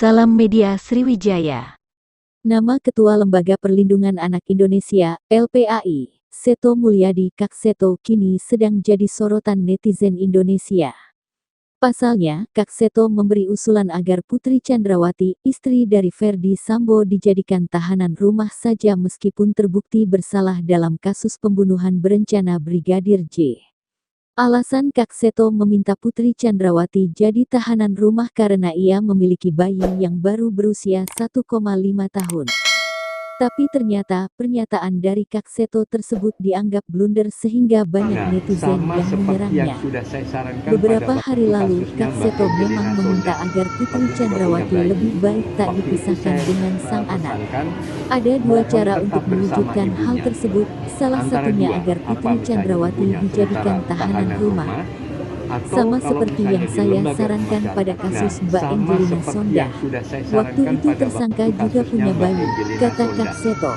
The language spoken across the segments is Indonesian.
Salam Media Sriwijaya. Nama Ketua Lembaga Perlindungan Anak Indonesia, LPAI, Seto Mulyadi Kak Seto kini sedang jadi sorotan netizen Indonesia. Pasalnya, Kak Seto memberi usulan agar Putri Chandrawati, istri dari Ferdy Sambo dijadikan tahanan rumah saja meskipun terbukti bersalah dalam kasus pembunuhan berencana Brigadir J. Alasan Kak Seto meminta Putri Chandrawati jadi tahanan rumah karena ia memiliki bayi yang baru berusia 1,5 tahun. Tapi ternyata pernyataan dari Kak Seto tersebut dianggap blunder sehingga banyak netizen yang menyerangnya. Beberapa hari lalu, Kak Seto memang meminta agar Putri Chandrawati lebih baik tak dipisahkan dengan sang anak. Ada dua cara untuk mewujudkan hal tersebut, salah satunya agar Putri Chandrawati dijadikan tahanan rumah. Sama seperti yang saya sarankan pada kasus Mbak Angelina Sondah. Waktu itu tersangka juga punya bayi, kata Kak Seto.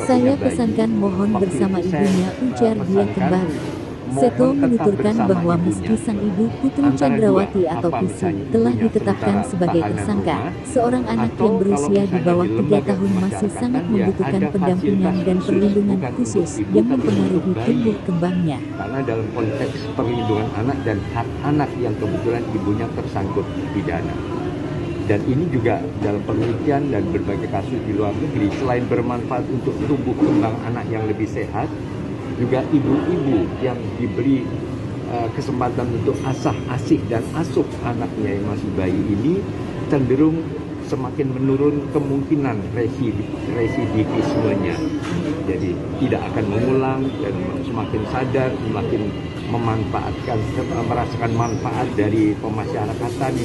Saya pesankan mohon bersama ibunya, ujar dia kembali. Seto menuturkan bahwa meski sang ibu Putri Chandrawati atau Pusi telah ditetapkan sebagai tersangka, seorang anak yang berusia di bawah 3 tahun masih sangat membutuhkan pendampingan dan perlindungan khusus yang mempengaruhi tumbuh kembangnya. Karena dalam konteks perlindungan anak dan hak anak yang kebetulan ibunya tersangkut pidana. Dan ini juga dalam penelitian dan berbagai kasus di luar negeri, selain bermanfaat untuk tumbuh kembang anak yang lebih sehat, juga ibu-ibu yang diberi kesempatan untuk asah-asih dan asuh anaknya yang masih bayi ini cenderung semakin menurun kemungkinan residivismenya. Jadi tidak akan mengulang dan semakin sadar, semakin memanfaatkan, merasakan manfaat dari pemasyarakatan.